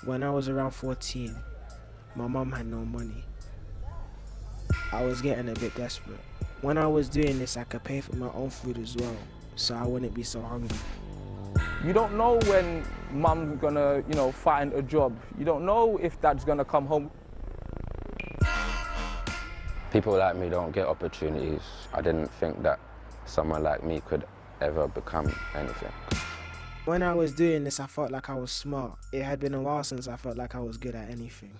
When I was around 14, my mum had no money. I was getting a bit desperate. When I was doing this, I could pay for my own food as well, so I wouldn't be so hungry. You don't know when mum's gonna, find a job. You don't know if dad's gonna come home. People like me don't get opportunities. I didn't think that someone like me could ever become anything. When I was doing this, I felt like I was smart. It had been a while since I felt like I was good at anything.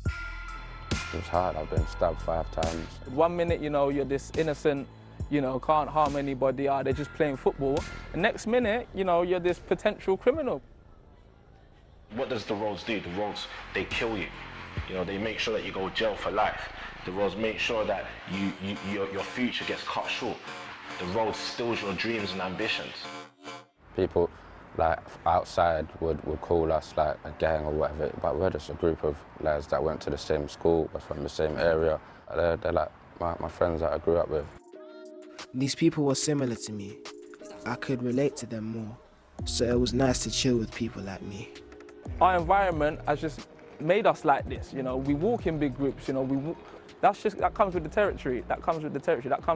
It was hard. I've been stabbed 5 times. 1 minute, you're this innocent, can't harm anybody, they're just playing football. The next minute, you're this potential criminal. What does the roads do? The roads, they kill you. They make sure that you go to jail for life. The roads make sure that your future gets cut short. The road steals your dreams and ambitions. People like outside would call us like a gang or whatever, but we're just a group of lads that went to the same school, we're from the same area. They're like my friends that I grew up with. These people were similar to me. I could relate to them more, so it was nice to chill with people like me. Our environment has just made us like this, we walk in big groups, that comes with the territory, that comes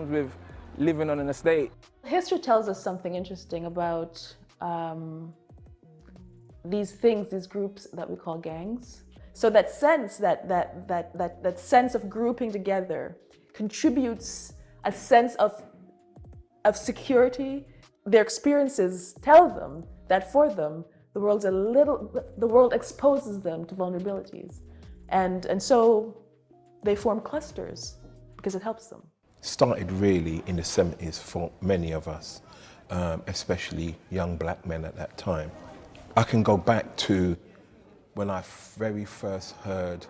with living on an estate. History tells us something interesting about these things, these groups that we call gangs. So that sense, that sense of grouping together contributes a sense of security. Their experiences tell them that for them, the world exposes them to vulnerabilities. And so they form clusters because it helps them. Started really in the 70s for many of us, especially young black men at that time. I can go back to when I very first heard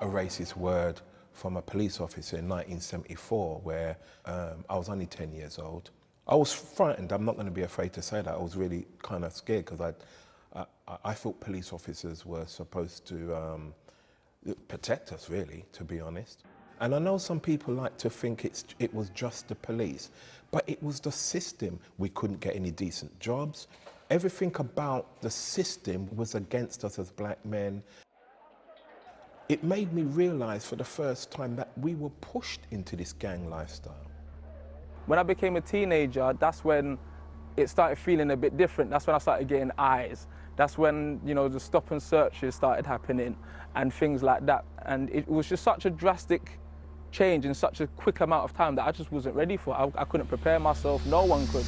a racist word from a police officer in 1974, where I was only 10 years old. I was frightened. I'm not going to be afraid to say that. I was really kind of scared because I thought police officers were supposed to protect us, really, to be honest. And I know some people like to think it was just the police, but it was the system. We couldn't get any decent jobs. Everything about the system was against us as black men. It made me realize for the first time that we were pushed into this gang lifestyle. When I became a teenager, that's when it started feeling a bit different. That's when I started getting eyes. That's when, the stop and searches started happening and things like that. And it was just such a drastic change in such a quick amount of time that I just wasn't ready for. I couldn't prepare myself, no one could.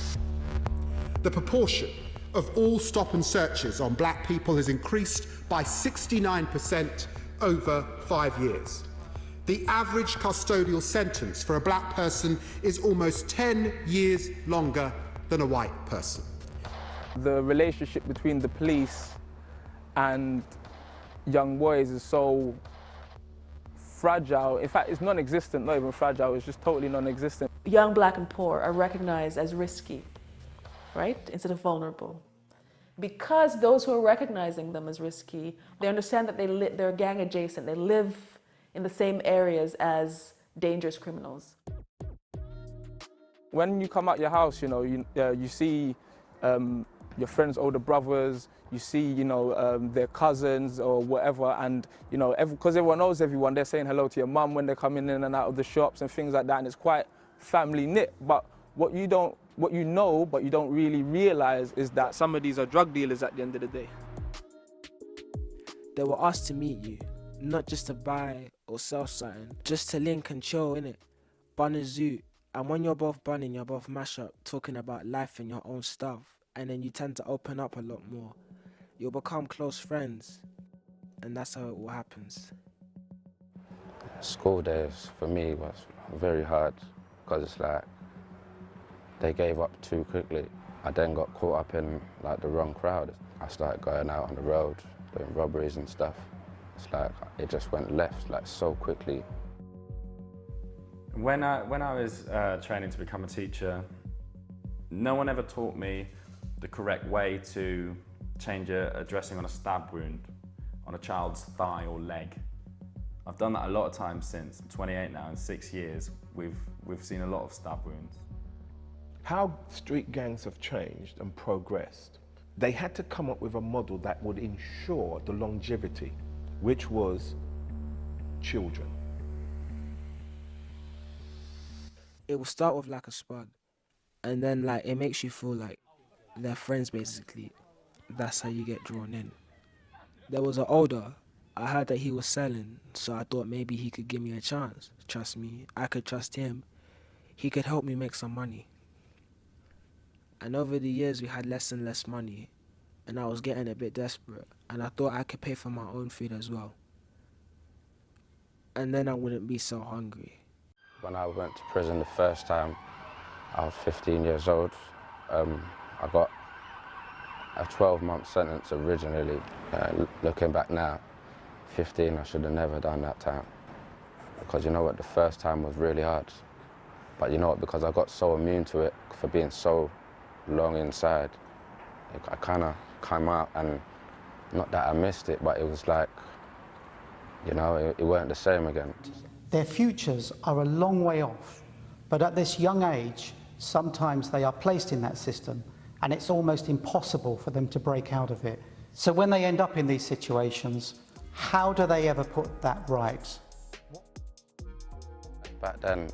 The proportion of all stop and searches on black people has increased by 69% over 5 years. The average custodial sentence for a black person is almost 10 years longer than a white person. The relationship between the police and young boys is so fragile. In fact, it's non-existent, not even fragile, it's just totally non-existent. Young, black, and poor are recognized as risky, right, instead of vulnerable. Because those who are recognizing them as risky, they understand that they're gang adjacent, they live in the same areas as dangerous criminals. When you come out your house, you see your friends' older brothers, you see, their cousins or whatever, and, because everyone knows everyone, they're saying hello to your mum when they're coming in and out of the shops and things like that, and it's quite family knit. But what you know, but you don't really realize is that some of these are drug dealers at the end of the day. They were asked to meet you, not just to buy or sell something, just to link and chill, innit? Bun and zoot. And when you're both bunning, you're both mash up, talking about life and your own stuff. And then you tend to open up a lot more. You'll become close friends. And that's how it all happens. School days for me was very hard because it's like they gave up too quickly. I then got caught up in like the wrong crowd. I started going out on the road, doing robberies and stuff. It's like it just went left like so quickly. When I was training to become a teacher, no one ever taught me the correct way to change a dressing on a stab wound on a child's thigh or leg. I've done that a lot of times since. I'm 28 now, in 6 years, we've seen a lot of stab wounds. How street gangs have changed and progressed They had to come up with a model that would ensure the longevity, which was children. It will start with like a spud, and then like it makes you feel like they're friends basically. That's how you get drawn in. There was an older, I heard that he was selling, so I thought maybe he could give me a chance. Trust me, I could trust him. He could help me make some money. And over the years we had less and less money, and I was getting a bit desperate, and I thought I could pay for my own food as well. And then I wouldn't be so hungry. When I went to prison the first time, I was 15 years old. I got a 12-month sentence originally. Looking back now, 15, I should have never done that time. Because you know what, the first time was really hard. But you know what, because I got so immune to it for being so long inside, I kind of came out, and not that I missed it, but it was like, you know, it weren't the same again. Their futures are a long way off, but at this young age, sometimes they are placed in that system, and it's almost impossible for them to break out of it. So when they end up in these situations, how do they ever put that right? Back then,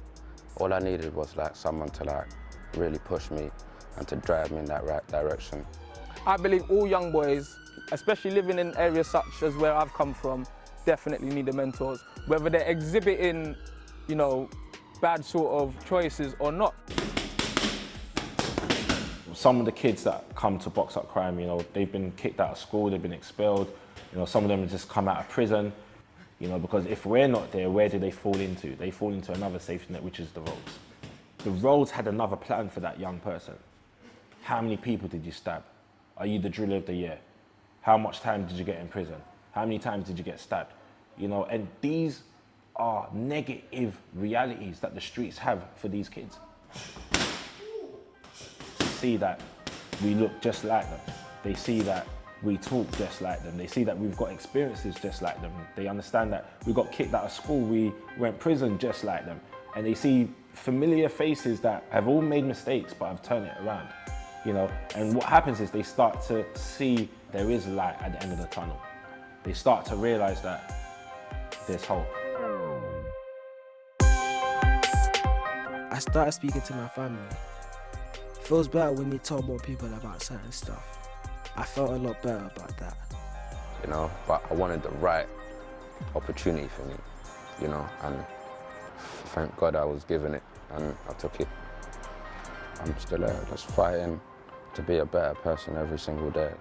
all I needed was like someone to like really push me and to drive me in that right direction. I believe all young boys, especially living in areas such as where I've come from, definitely need the mentors, whether they're exhibiting, you know, bad sort of choices or not. Some of the kids that come to Box Up Crime, you know, they've been kicked out of school, they've been expelled, you know, some of them have just come out of prison, you know, because if we're not there, where do they fall into? They fall into another safety net, which is the roads. The roads had another plan for that young person. How many people did you stab? Are you the driller of the year? How much time did you get in prison? How many times did you get stabbed? You know, and these are negative realities that the streets have for these kids. They see that we look just like them. They see that we talk just like them. They see that we've got experiences just like them. They understand that we got kicked out of school, we went prison just like them. And they see familiar faces that have all made mistakes but have turned it around. You know, and what happens is they start to see there is light at the end of the tunnel. They start to realize that there's hope. I started speaking to my family. It feels better when you tell more people about certain stuff. I felt a lot better about that. You know, but I wanted the right opportunity for me, you know, and thank God I was given it, and I took it. I'm still there, just fighting to be a better person every single day.